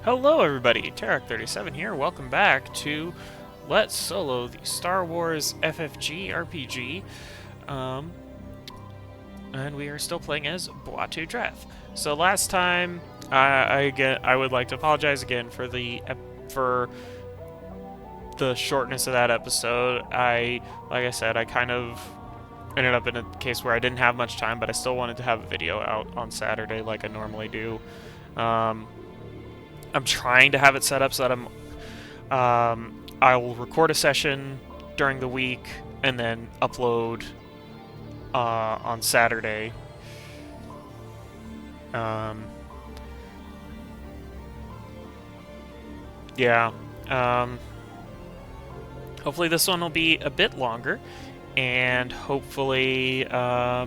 Hello everybody, Tarek37 here, welcome back to Let's Solo the Star Wars FFG RPG, um, and we are still playing as Buatu Dreth. So last time, I would like to apologize again for for the shortness of that episode. Like I said, I kind of ended up in a case where I didn't have much time, but I still wanted to have a video out on Saturday like I normally do. I'm trying to have it set up so that I'll record a session during the week and then upload on Saturday. Yeah. Hopefully this one will be a bit longer, and hopefully, yeah.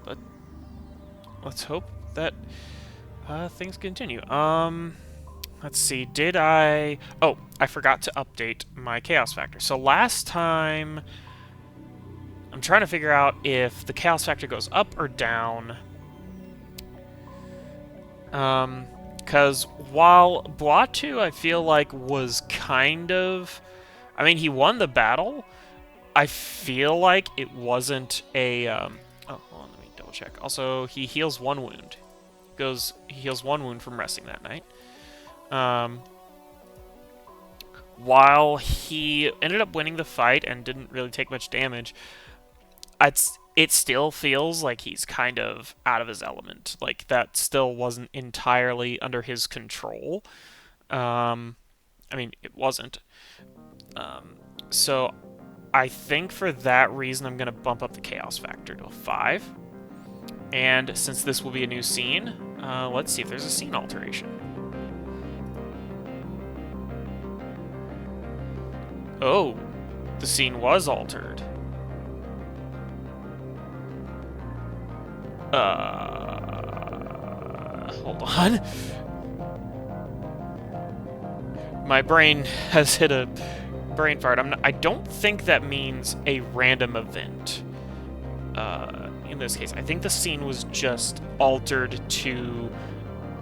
But let's hope that things continue. Let's see, did I... Oh, I forgot to update my chaos factor. So last time, I'm trying to figure out if the chaos factor goes up or down. Because while Buatu, I feel like, was kind of... I mean, he won the battle. I feel like it wasn't a... Oh, hold on, let me double check. Also, he heals one wound. He heals one wound from resting that night. While he ended up winning the fight and didn't really take much damage, it still feels like he's kind of out of his element. Like, that still wasn't entirely under his control. I mean, it wasn't. So I think for that reason I'm going to bump up the chaos factor to a 5. And since this will be a new scene, let's see if there's a scene alteration. Oh, the scene was altered. Hold on. My brain has hit a brain fart. I don't think that means a random event. In this case, I think the scene was just altered to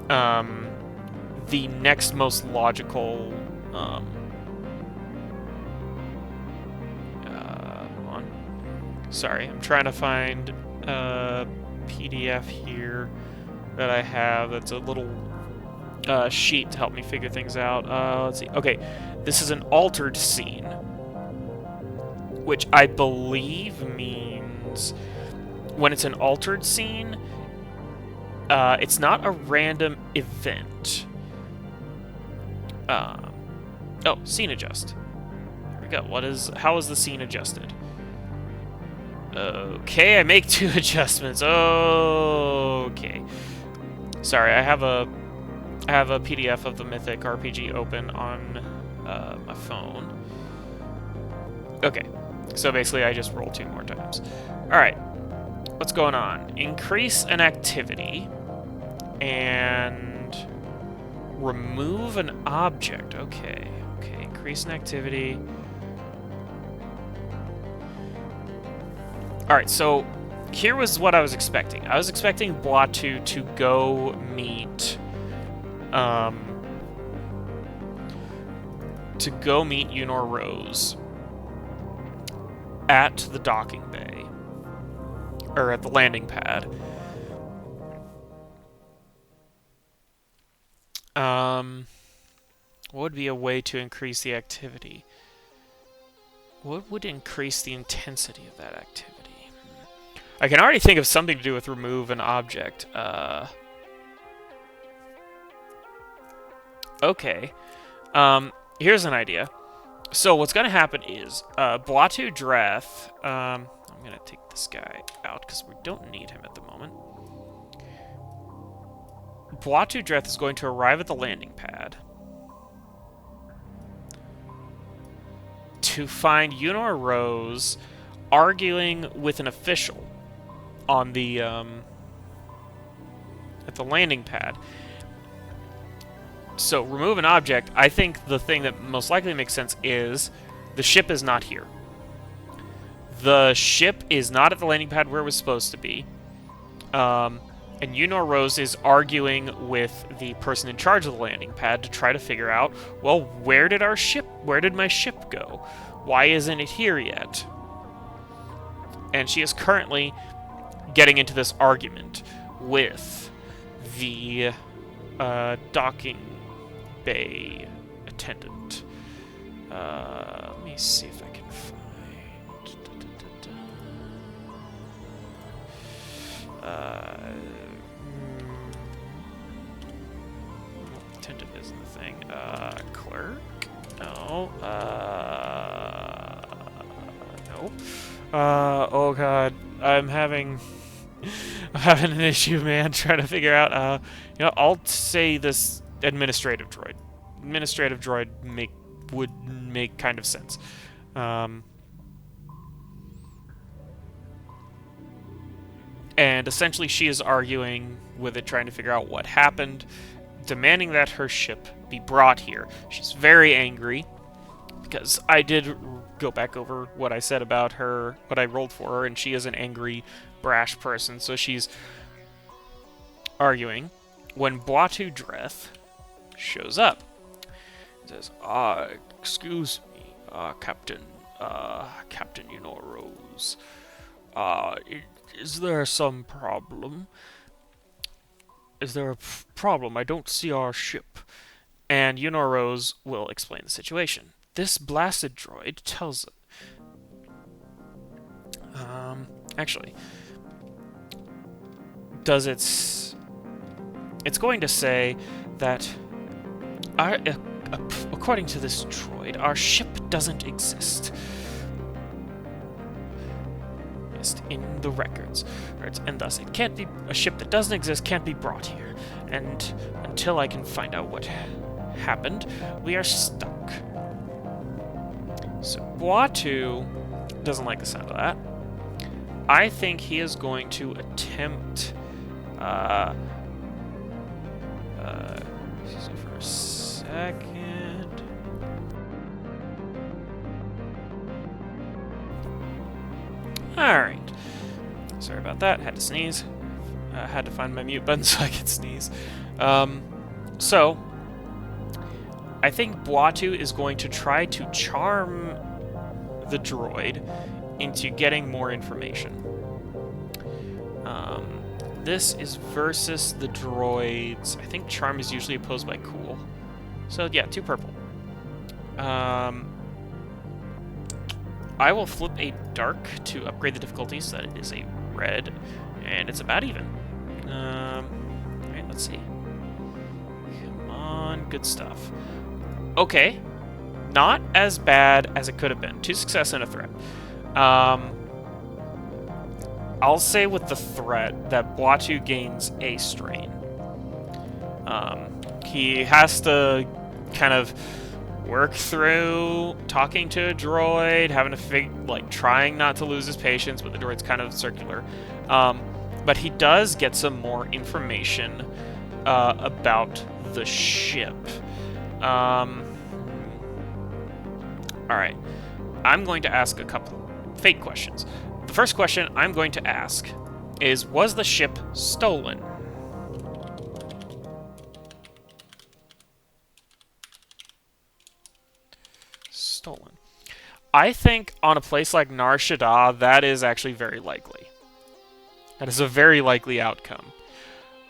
the next most logical. Hold on. Sorry, I'm trying to find a PDF here that I have. That's a little sheet to help me figure things out. Let's see. Okay, this is an altered scene, which I believe means when it's an altered scene, it's not a random event. Oh, scene adjust. There we go. How is the scene adjusted? Okay, I make 2 adjustments. Okay. Sorry, I have a PDF of the Mythic RPG open on my phone. Okay, so basically I just roll 2 more times. Alright, what's going on? Increase an activity and remove an object. Okay, increase an activity. Alright, so here was what I was expecting. I was expecting Buatu to go meet Yunor Rose at the docking bay, or at the landing pad. What would be a way to increase the activity? What would increase the intensity of that activity? I can already think of something to do with remove an object. Okay. Here's an idea. So what's going to happen is, Buatu Dreth, I'm going to take this guy out because we don't need him at the moment. Buatu Dreth is going to arrive at the landing pad to find Yunor Rose arguing with an official on the, at the landing pad. So, remove an object. I think the thing that most likely makes sense is the ship is not here. The ship is not at the landing pad where it was supposed to be. And Yunor Rose is arguing with the person in charge of the landing pad to try to figure out, well, where did my ship go? Why isn't it here yet? And she is currently getting into this argument with the docking bay attendant. Let me see if I can find... attendant isn't the thing. Clerk? No. Nope. Oh god. I'm having an issue, man, trying to figure out, I'll say this administrative droid. Administrative droid would make kind of sense. And essentially she is arguing with it, trying to figure out what happened, demanding that her ship be brought here. She's very angry, because I did go back over what I said about her, what I rolled for her, and she is an angry, brash person, so she's arguing when Boatu Dreth shows up. He says, excuse me, Captain Yunor Rose. Is there some problem? Is there a problem? I don't see our ship. And Yunor Rose will explain the situation. This blasted droid tells it. Actually, it's going to say that according to this droid, our ship doesn't exist. In the records, and thus it can't be a ship that doesn't exist can't be brought here. And until I can find out what happened, we are stuck. So Boatu doesn't like the sound of that. I think he is going to attempt. Excuse me for a second. Alright. Sorry about that. Had to sneeze. Had to find my mute button so I could sneeze. So, I think Boatu is going to try to charm the droid into getting more information. This is versus the droids. I think charm is usually opposed by cool. So, yeah, 2 purple. I will flip a dark to upgrade the difficulty so that it is a red, and it's about even. Alright, let's see. Come on, good stuff. Okay, not as bad as it could have been. 2 success and a threat. I'll say with the threat that Boatu gains a strain. He has to kind of work through talking to a droid, having to trying not to lose his patience, but the droid's kind of circular. But he does get some more information about the ship. Alright. I'm going to ask a couple fake questions. The first question I'm going to ask is, was the ship stolen? Stolen. I think on a place like Nar Shaddaa, that is actually very likely. That is a very likely outcome.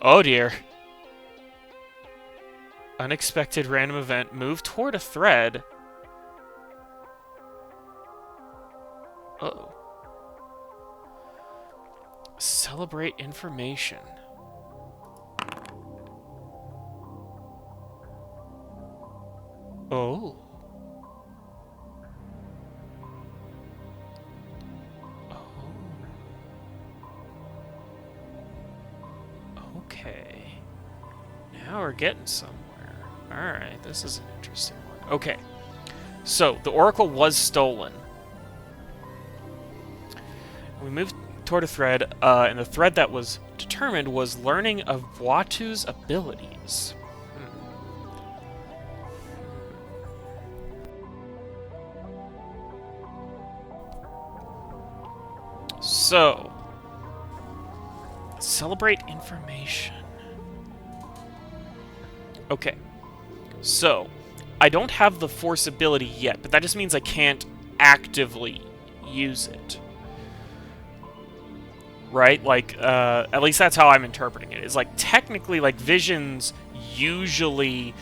Oh dear. Unexpected random event. Move toward a thread. Uh-oh. Celebrate information. Oh. Okay. Now we're getting somewhere. Alright, this is an interesting one. Okay. So, the Oracle was stolen. We moved toward a thread, and the thread that was determined was learning of Boatu's abilities. So, Celebrate information. Okay. So, I don't have the force ability yet, but that just means I can't actively use it. Right? Like, at least that's how I'm interpreting it. It's like, technically, like, visions usually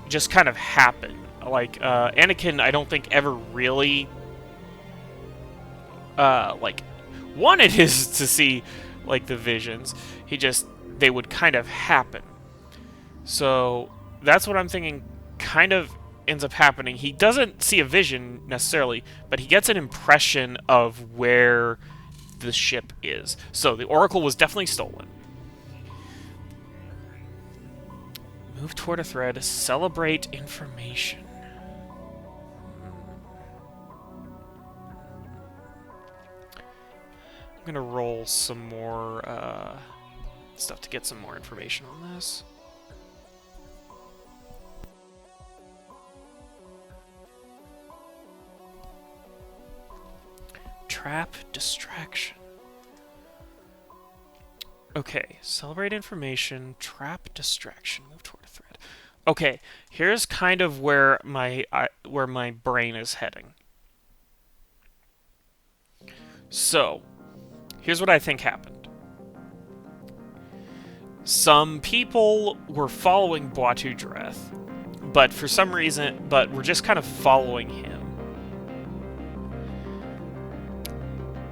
just kind of happen. Like, Anakin, I don't think ever really, like, wanted his to see, like, the visions. They would kind of happen. So, that's what I'm thinking kind of ends up happening. He doesn't see a vision, necessarily, but he gets an impression of where the ship is. So, the Oracle was definitely stolen. Move toward a thread. Celebrate information. I'm gonna roll some more stuff to get some more information on this. Trap distraction. Okay, celebrate information, trap distraction, move toward a thread. Okay, here's kind of where my brain is heading. So, here's what I think happened. Some people were following Boatu Dreth, but for some reason, were just kind of following him.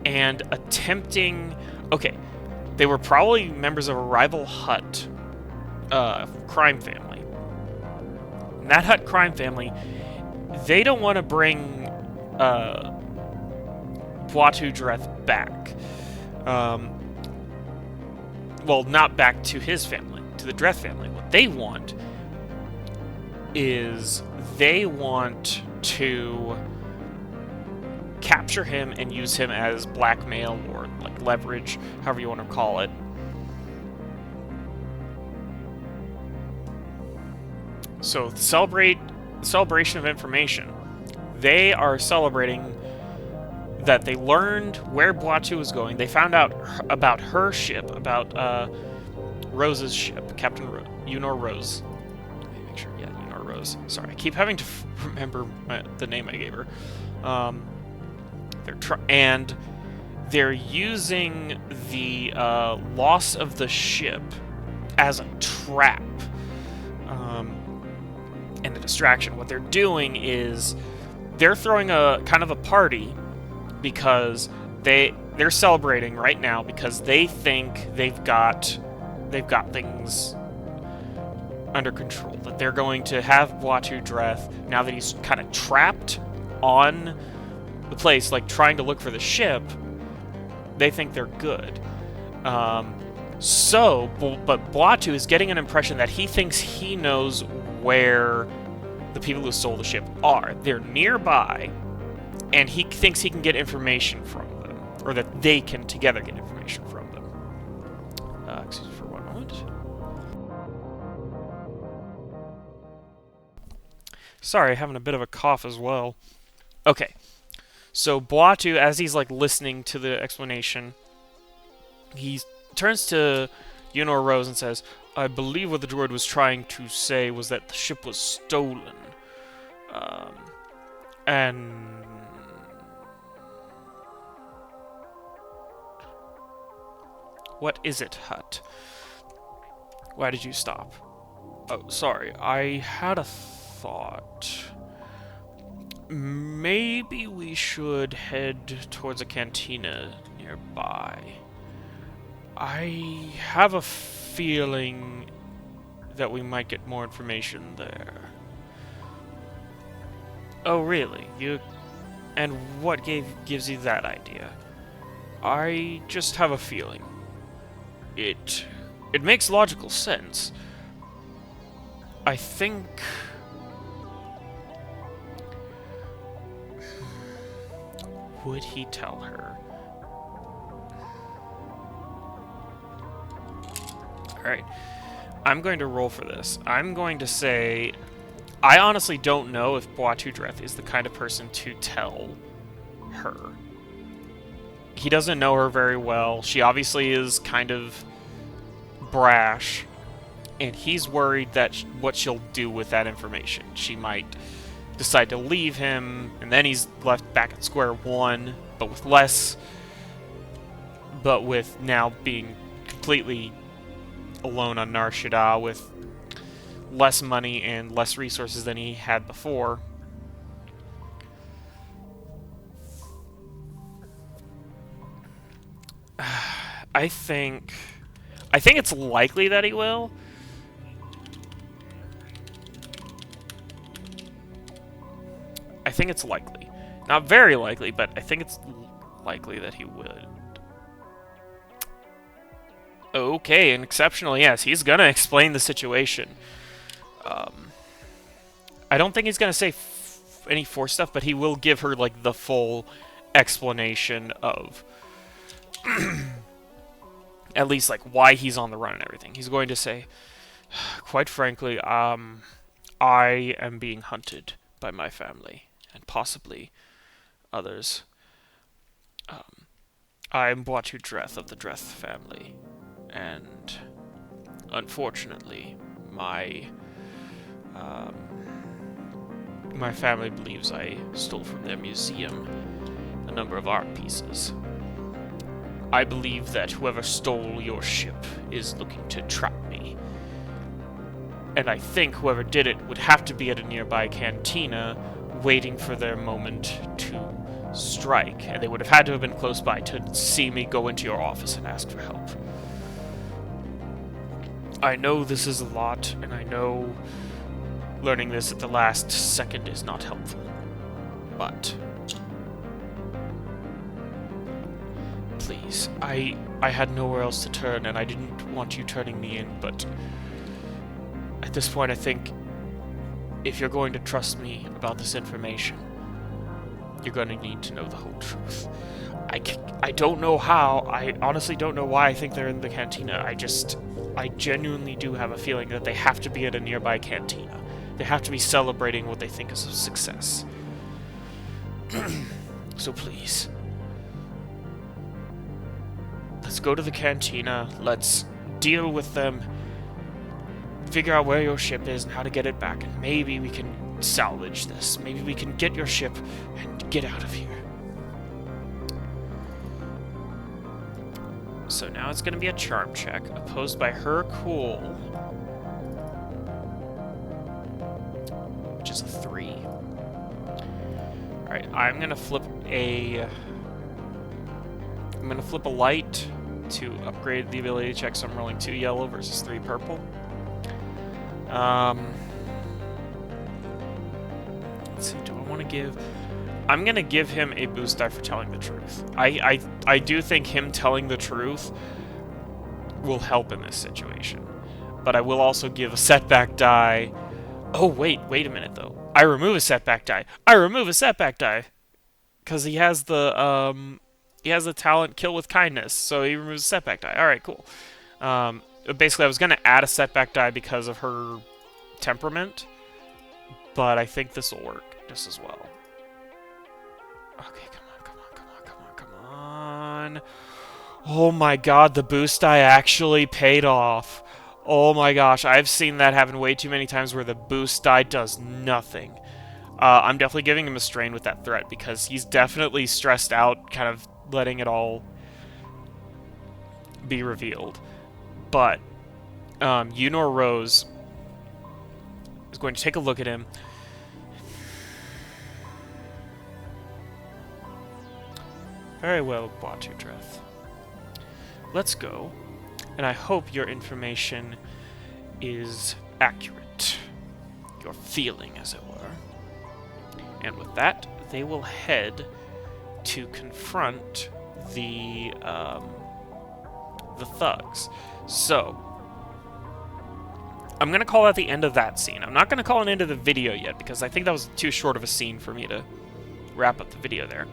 And attempting... Okay, they were probably members of a rival Hutt crime family. And that Hutt crime family, they don't want to bring Boatu Dreth back. Well, not back to his family, to the Dreth family. What they want is they want to capture him and use him as blackmail or like leverage, however you want to call it. So the celebration of information. They are celebrating that they learned where Boatu was going. They found out about her ship, about Rose's ship, Captain Unor Rose. Let me make sure, yeah, Unor Rose. Sorry, I keep having to remember the name I gave her. They're using the loss of the ship as a trap and a distraction. What they're doing is they're throwing a kind of a party because they're celebrating right now because they think they've got things under control. That they're going to have Boatu Dreth, now that he's kind of trapped on the place, like trying to look for the ship, they think they're good. But Boatu is getting an impression that he thinks he knows where the people who stole the ship are. They're nearby, and he thinks he can get information from them, or that they can together get information from them. Excuse me for one moment. Sorry, having a bit of a cough as well. Okay. So Boatu, as he's like listening to the explanation, he turns to Unor Rose and says, "I believe what the droid was trying to say was that the ship was stolen. And what is it, Hutt? Why did you stop?" Oh, sorry. I had a thought. Maybe we should head towards a cantina nearby. I have a feeling that we might get more information there. Oh, really? And what gives you that idea? I just have a feeling. It makes logical sense. I think... Would he tell her? Alright. I'm going to roll for this. I'm going to say... I honestly don't know if Boatu Dreth is the kind of person to tell her. he doesn't know her very well. She obviously is kind of brash, and he's worried that what she'll do with that information. She might decide to leave him, and then he's left back at square one, but with less, but with now being completely alone on Nar Shaddaa with less money and less resources than he had before. I think it's likely that he will. I think it's likely. Not very likely, but I think it's likely that he would. Okay, an exceptional yes. He's gonna explain the situation. I don't think he's gonna say any Force stuff, but he will give her like the full explanation of at least like why he's on the run and everything. He's going to say, quite frankly, I am being hunted by my family and possibly others. I am Boatu Dreth of the Dreth family, and unfortunately, my family believes I stole from their museum a number of art pieces. I believe that whoever stole your ship is looking to trap me. And I think whoever did it would have to be at a nearby cantina waiting for their moment to strike. And they would have had to have been close by to see me go into your office and ask for help. I know this is a lot, and I know learning this at the last second is not helpful. But please, I had nowhere else to turn, and I didn't want you turning me in, but at this point I think if you're going to trust me about this information, you're going to need to know the whole truth. I don't know how, I honestly don't know why I think they're in the cantina. I genuinely do have a feeling that they have to be at a nearby cantina. They have to be celebrating what they think is a success. So please, let's go to the cantina, let's deal with them, figure out where your ship is and how to get it back, and maybe we can salvage this. Maybe we can get your ship and get out of here. So now it's going to be a charm check, opposed by her cool, which is a 3. Alright, I'm going to flip a light to upgrade the ability check, so I'm rolling 2 yellow versus 3 purple. Let's see, do I want to give... I'm going to give him a boost die for telling the truth. I do think him telling the truth will help in this situation. But I will also give a setback die... Oh, wait a minute, though. I remove a setback die. Because he has the talent Kill with Kindness, so he removes a setback die. Alright, cool. Basically, I was going to add a setback die because of her temperament, but I think this will work just as well. Okay, come on. Oh my god, the boost die actually paid off. Oh my gosh, I've seen that happen way too many times where the boost die does nothing. I'm definitely giving him a strain with that threat because he's definitely stressed out, kind of letting it all be revealed. But Unor Rose is going to take a look at him. Very well, Boatu Dreth. Let's go, and I hope your information is accurate. Your feeling, as it were. And with that, they will head to confront the thugs. So, I'm going to call that the end of that scene. I'm not going to call it end of the video yet, because I think that was too short of a scene for me to wrap up the video there.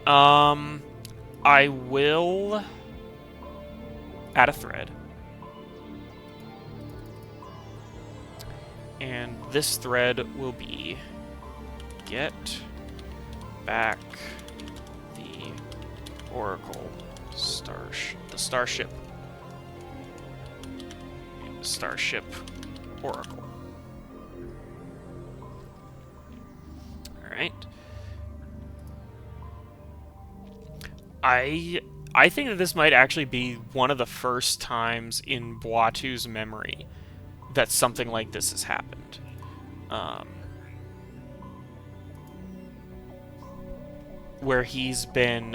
I will add a thread. And this thread will be get back the Oracle. The Starship. Starship Oracle. Alright. I think that this might actually be one of the first times in Boitu's memory that something like this has happened. Where he's been,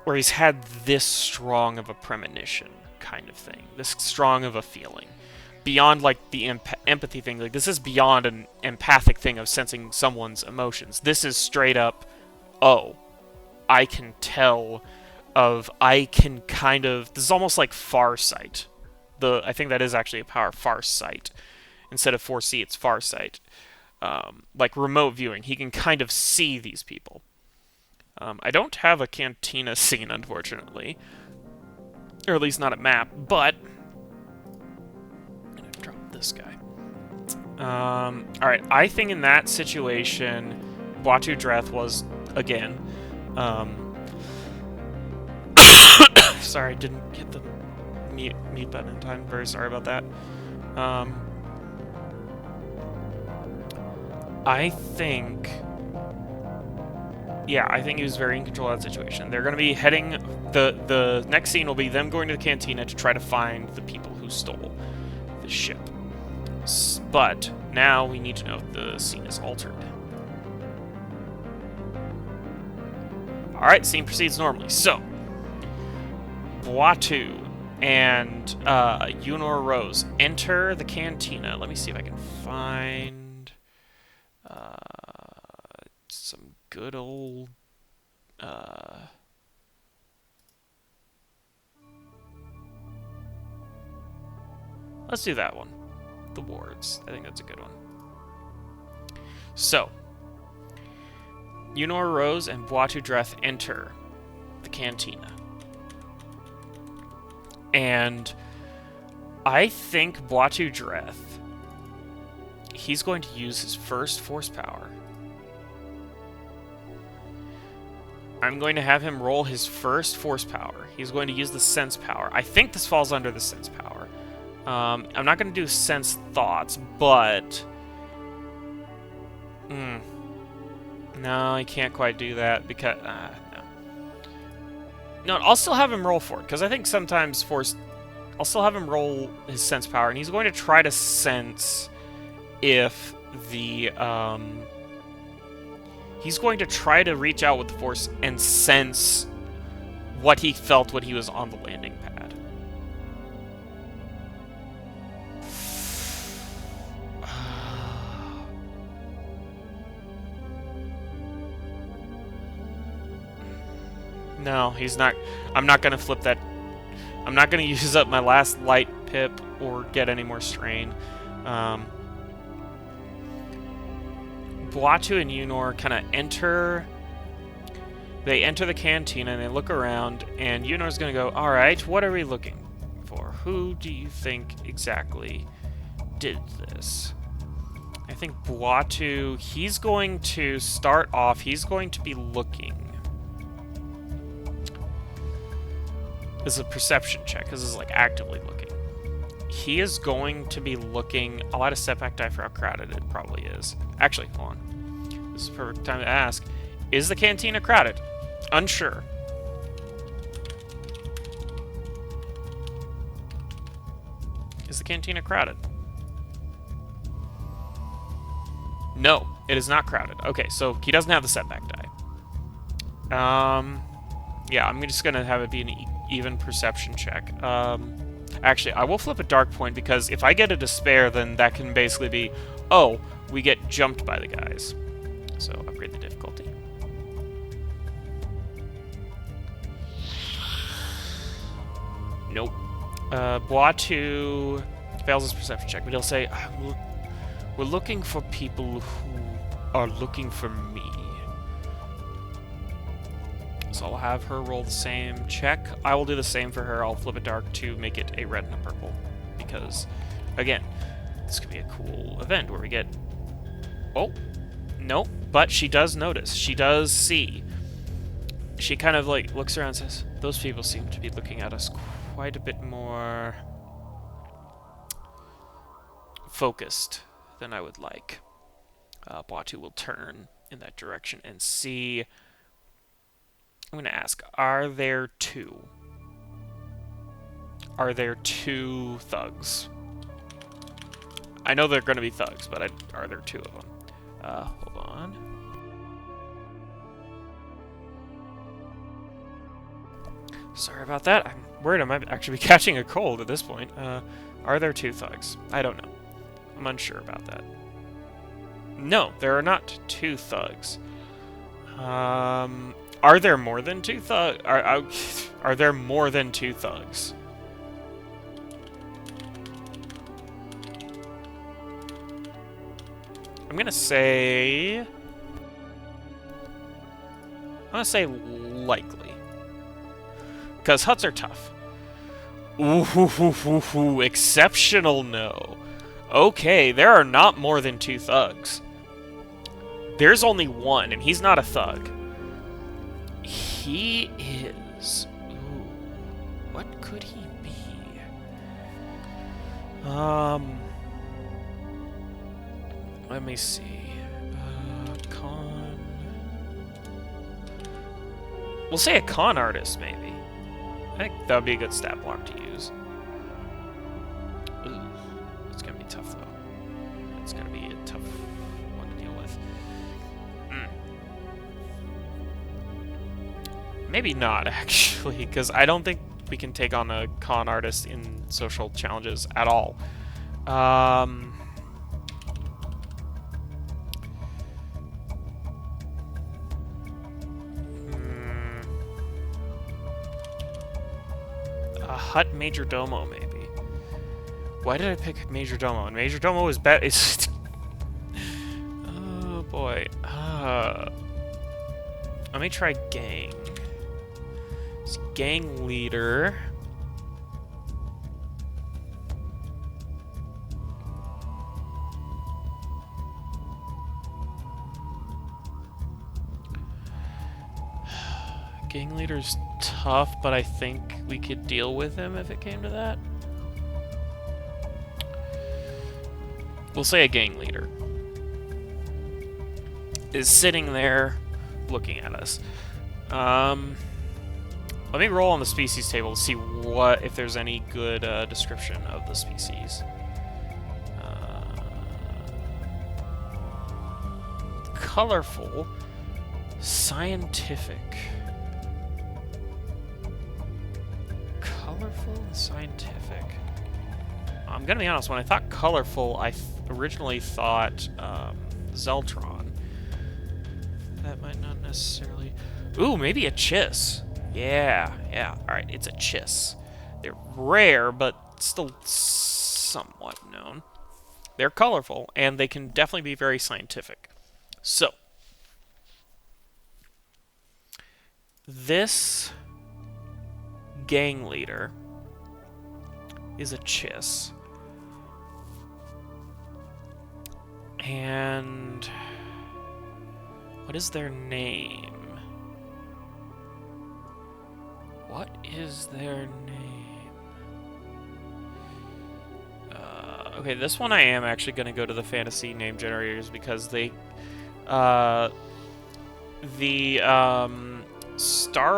where he's had this strong of a premonition kind of thing. This strong of a feeling. Beyond, like, the empathy thing. Like, this is beyond an empathic thing of sensing someone's emotions. This is straight up, oh, I can tell of, I can kind of, this is almost like Farsight. I think that is actually a power, Farsight. Instead of 4C, it's Farsight. Like remote viewing. He can kind of see these people. I don't have a cantina scene, unfortunately. Or at least not a map, but I'm gonna drop this guy. Alright, I think in that situation, Boitu Dreth was, again, sorry, didn't hit the mute button in time. Very sorry about that. I think... Yeah, I think he was very in control of that situation. They're going to be heading... The next scene will be them going to the cantina to try to find the people who stole the ship. But now we need to know if the scene is altered. Alright, scene proceeds normally. So, Boitu and Yunor Rose enter the cantina. Let me see if I can find some good old let's do that one. The wards. I think that's a good one. So, Yunor Rose and Boitu Dreth enter the cantina. And I think Boitu Dreth, he's going to use his first force power. I'm going to have him roll his first force power. He's going to use the sense power. I think this falls under the sense power. I'm not going to do sense thoughts, but... No, I can't quite do that because... no. No, I'll still have him roll for it, because I think sometimes force... I'll still have him roll his sense power, and he's going to try to sense if the... He's going to try to reach out with the force and sense what he felt when he was on the landing pad. No, he's not. I'm not going to flip that. I'm not going to use up my last light pip or get any more strain. Boitu and Yunor kind of enter. They enter the cantina and they look around, and Yunor's going to go, alright, what are we looking for? Who do you think exactly did this? I think Boitu, he's going to start off, he's going to be looking. This is a perception check, because this is like actively looking. He is going to be looking. I'll add a setback die for how crowded it probably is. Actually, hold on. This is the perfect time to ask. Is the cantina crowded? Unsure. Is the cantina crowded? No, it is not crowded. Okay, so he doesn't have the setback die. Yeah, I'm just going to have it be an even perception check. Actually, I will flip a dark point, because if I get a despair, then that can basically be, oh, we get jumped by the guys. So, upgrade the difficulty. Nope. Boitu fails his perception check, but he'll say, we're looking for people who are looking for me. So I'll have her roll the same check. I will do the same for her. I'll flip it dark to make it a red and a purple. Because, again, this could be a cool event where we get... Oh! Nope, but she does notice. She does see. She kind of like looks around and says, those people seem to be looking at us quite a bit more focused than I would like. Batu will turn in that direction and see. I'm going to ask, are there two? Are there two thugs? I know they're going to be thugs, but are there two of them? Hold on. Sorry about that. I'm worried I might actually be catching a cold at this point. Are there two thugs? I don't know. I'm unsure about that. No, there are not two thugs. Are there more than two thugs? Are there more than two thugs? I'm gonna say likely. Because huts are tough. Ooh, exceptional no. Okay, there are not more than two thugs. There's only one, and he's not a thug. He is... Ooh, what could he be? Let me see. Con... We'll say a con artist, maybe. I think that would be a good stat block to use. Ooh, it's gonna be tough, though. It's gonna be a tough one to deal with. Maybe not, actually, because I don't think we can take on a con artist in social challenges at all. A hut majordomo, maybe. Why did I pick majordomo? And majordomo is better. Oh boy. Let me try gang. It's gang leader. Gang leader's tough, but I think we could deal with him if it came to that. We'll say a gang leader is sitting there looking at us. Let me roll on the species table to see if there's any good description of the species. Colorful, scientific. Colorful and scientific. I'm gonna be honest, when I thought colorful, I originally thought Zeltron. That might not necessarily... Ooh, maybe a chiss. Yeah. Alright, it's a chiss. They're rare, but still somewhat known. They're colorful, and they can definitely be very scientific. So, this gang leader is a chiss. And what is their name? What is their name? Okay, this one I am actually going to go to the fantasy name generators because they... Star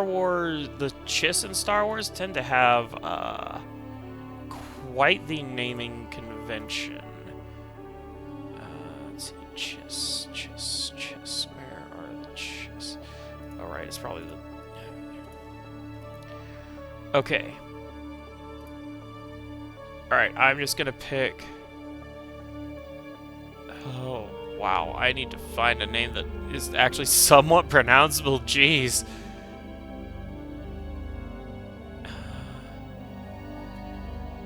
Wars... The chiss in Star Wars tend to have quite the naming convention. Let's see, chiss. Where are the chiss? Oh, right, it's probably the... Okay. Alright, I'm just gonna pick... Oh, wow. I need to find a name that is actually somewhat pronounceable. Jeez.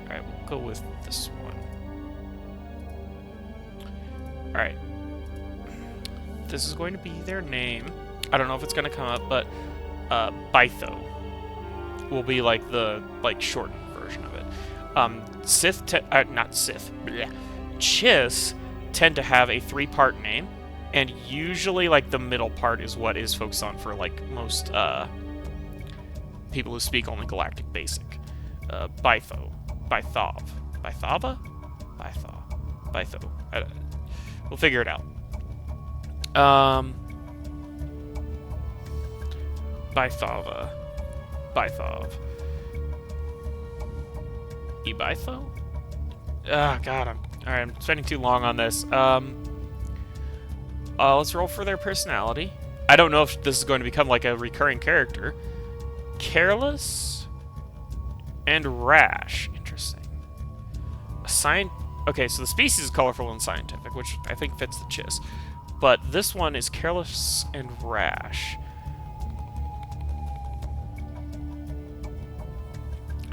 Alright, we'll go with this one. Alright. This is going to be their name. I don't know if it's going to come up, but Bytho will be like the shortened version of it. Chiss tend to have a 3-part name. And usually, like, the middle part is what is focused on for, like, most people who speak only Galactic Basic. Bytho. Bythov. Bythava? Bytho. Bytho. We'll figure it out. Bythava. Bythov. Ebytho? Ah, God, alright, I'm spending too long on this. Let's roll for their personality. I don't know if this is going to become like a recurring character. Careless and rash. Interesting. Okay, so the species is colorful and scientific, which I think fits the chiss. But this one is careless and rash.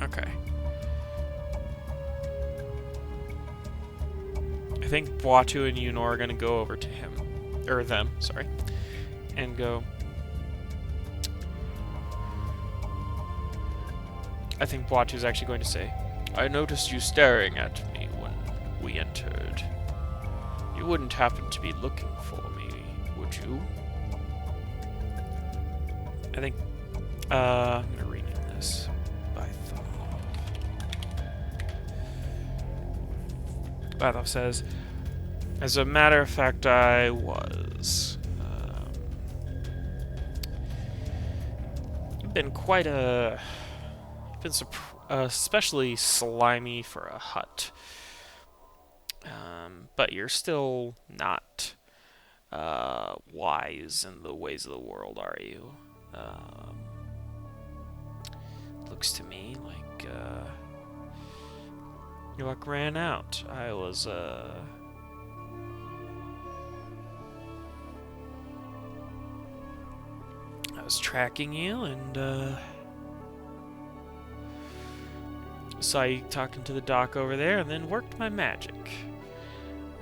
Okay. I think Buatu and Yunor are going to go over to him. Or them, sorry. And go... I think Buatu's actually going to say, I noticed you staring at me when we entered. You wouldn't happen to be looking for me, would you? I think... I'm going to rename this. Bythov says, as a matter of fact, I was. You've been quite a... You've been especially slimy for a hut. But you're still not wise in the ways of the world, are you? Looks to me like... your luck ran out. I was tracking you and saw you talking to the dock over there and then worked my magic.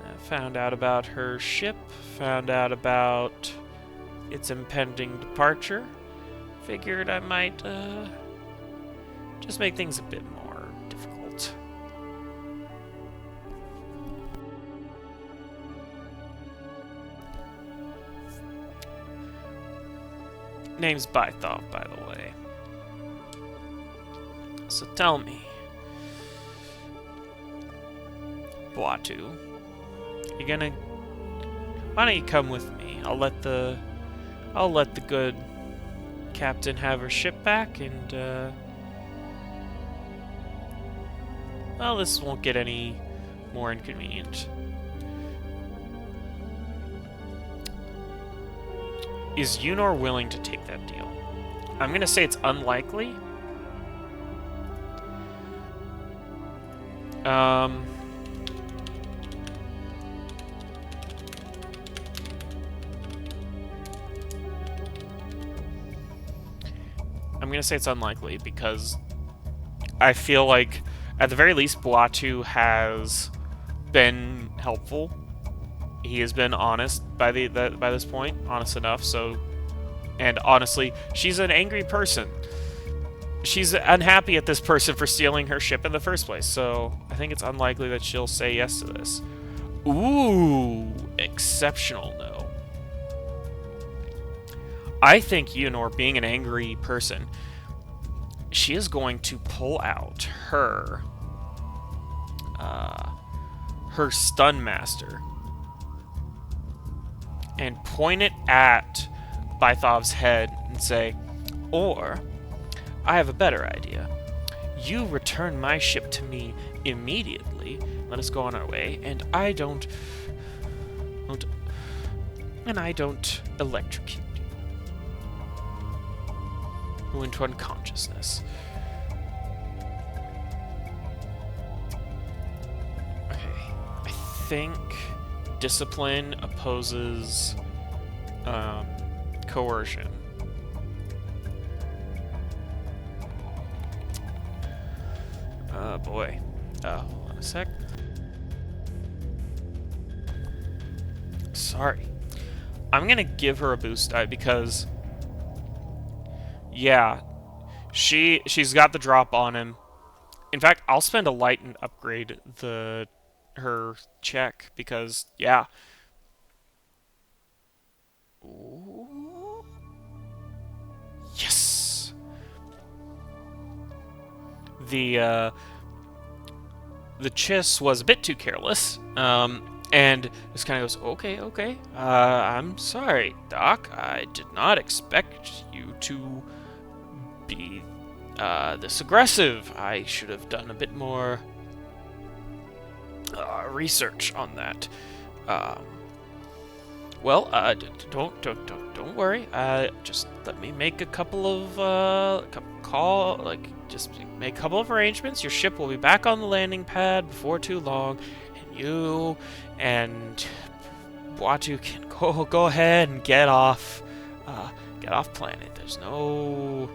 I found out about her ship, found out about its impending departure. Figured I might just make things a bit more difficult. Name's Bythov, by the way. So tell me, Buatu, you gonna... Why don't you come with me? I'll let the good captain have her ship back, and well, this won't get any more inconvenient. Is Yunor willing to take that deal? I'm gonna say it's unlikely. I'm gonna say it's unlikely because I feel like, at the very least, Buatu has been helpful. He has been honest by this point, honest enough. So, and honestly, she's an angry person. She's unhappy at this person for stealing her ship in the first place. So I think it's unlikely that she'll say yes to this. Ooh, exceptional no. I think Yunor, being an angry person, she is going to pull out her stun master and point it at Bythov's head and say, or, I have a better idea. You return my ship to me immediately, let us go on our way, and I don't electrocute you into unconsciousness. Okay, I think discipline opposes coercion. Oh boy. Hold on a sec. Sorry. I'm gonna give her a boost die because, yeah, she's got the drop on him. In fact, I'll spend a light and upgrade her check because, yeah, Ooh. Yes! The Chiss was a bit too careless, and just kind of goes, okay, I'm sorry, Doc. I did not expect you to be this aggressive. I should have done a bit more research on that. Well, don't worry. Just let me make a couple of just make a couple of arrangements. Your ship will be back on the landing pad before too long, and you and Watu can go ahead and get off planet. There's no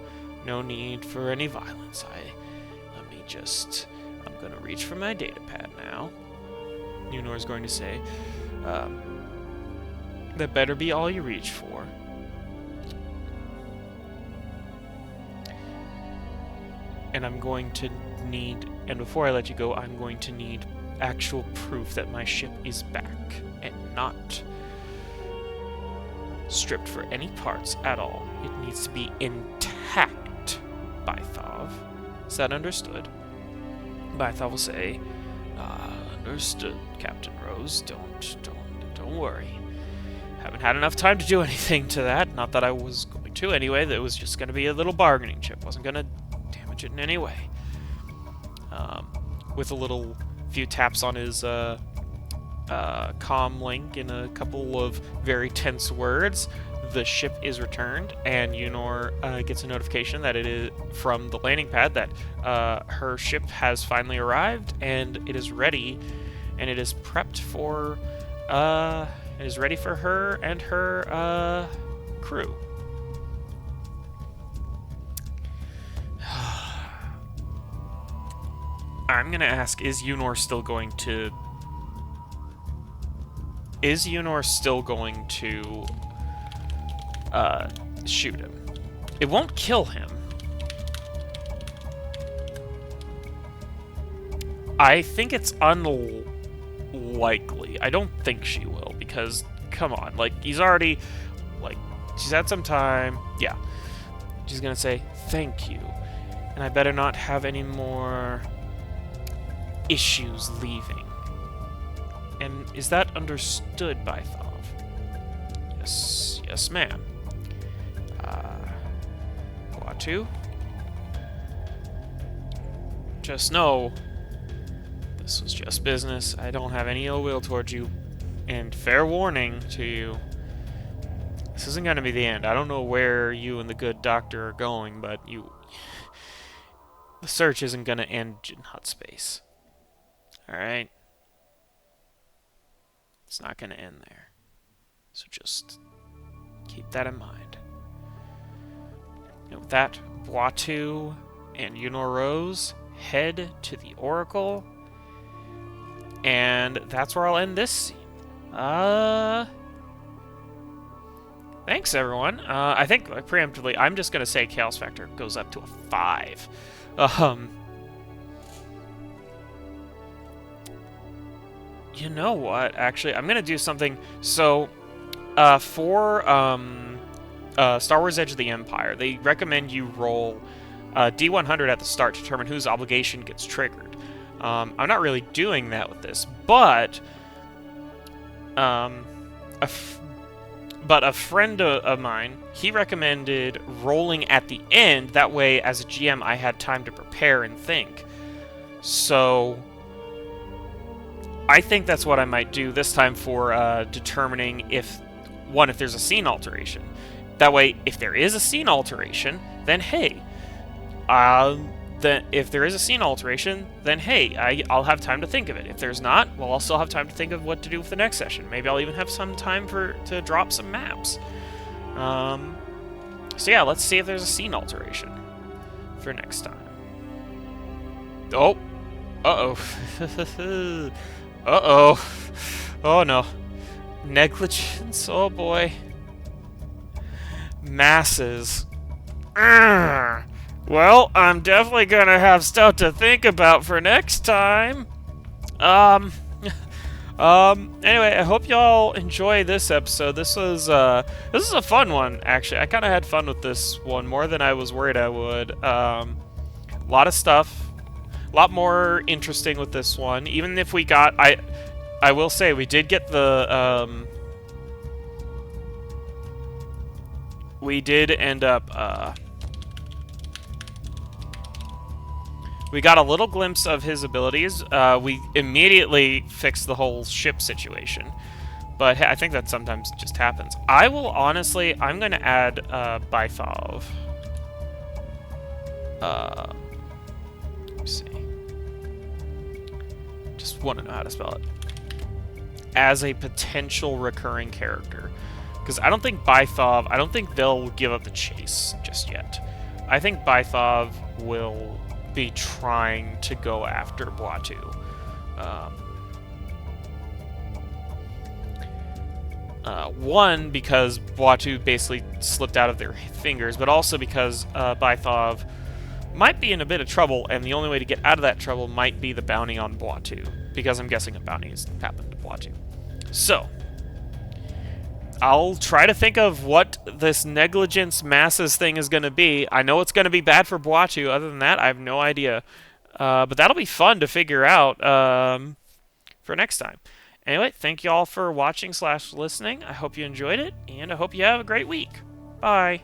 need for any violence. I'm gonna reach for my data pad now. Yunor's going to say, that better be all you reach for. And I'm going to need, and before I let you go, I'm going to need actual proof that my ship is back and not stripped for any parts at all. It needs to be intact, Bythov. Is that understood? Bythov will say, understood, Captain Rose. Don't worry. Haven't had enough time to do anything to that. Not that I was going to anyway. That was just going to be a little bargaining chip. Wasn't going to damage it in any way. With a few taps on his comm link and a couple of very tense words, the ship is returned, and Yunor gets a notification that it is from the landing pad that her ship has finally arrived and it is ready, and it is prepped for it is ready for her and her crew. I'm gonna ask, is Yunor still going to shoot him? It won't kill him. I think it's unlikely. I don't think she will, because, come on, he's already, she's had some time. Yeah. She's gonna say, thank you. And I better not have any more issues leaving. And is that understood, Bythov? Yes, ma'am. Watu? Just know, this was just business. I don't have any ill will towards you. And fair warning to you, this isn't going to be the end. I don't know where you and the good doctor are going, but the search isn't going to end in hut space. Alright? It's not going to end there. So just keep that in mind. And with that, Watu and Yunor Rose head to the Oracle. And that's where I'll end this scene. Thanks, everyone. I think, preemptively, I'm just going to say Chaos Factor goes up to a 5. You know what? Actually, I'm going to do something. So, for Star Wars Edge of the Empire, they recommend you roll D100 at the start to determine whose obligation gets triggered. I'm not really doing that with this, but a friend of mine, he recommended rolling at the end. That way, as a GM, I had time to prepare and think. So I think that's what I might do this time for determining if there's a scene alteration. That way, if there is a scene alteration, then hey, I'll have time to think of it. If there's not, well, I'll still have time to think of what to do with the next session. Maybe I'll even have some time to drop some maps. So yeah, let's see if there's a scene alteration for next time. Oh, oh no, negligence. Oh boy, masses. Well, I'm definitely gonna have stuff to think about for next time. Anyway, I hope y'all enjoy this episode. This is a fun one, actually. I kind of had fun with this one, more than I was worried I would. A lot of stuff. A lot more interesting with this one. Even if we got... I will say, we did get the, we did end up, we got a little glimpse of his abilities. We immediately fixed the whole ship situation. But I think that sometimes just happens. I will honestly... I'm going to add Bythov. Let me see. Just want to know how to spell it. As a potential recurring character. Because I don't think Bythov... I don't think they'll give up the chase just yet. I think Bythov will be trying to go after Boatu. One, because Boatu basically slipped out of their fingers, but also because Bythov might be in a bit of trouble, and the only way to get out of that trouble might be the bounty on Boatu, because I'm guessing a bounty has happened to Boatu. So, I'll try to think of what this negligence masses thing is going to be. I know it's going to be bad for Boatu. Other than that, I have no idea. But that'll be fun to figure out for next time. Anyway, thank you all for watching / listening. I hope you enjoyed it, and I hope you have a great week. Bye.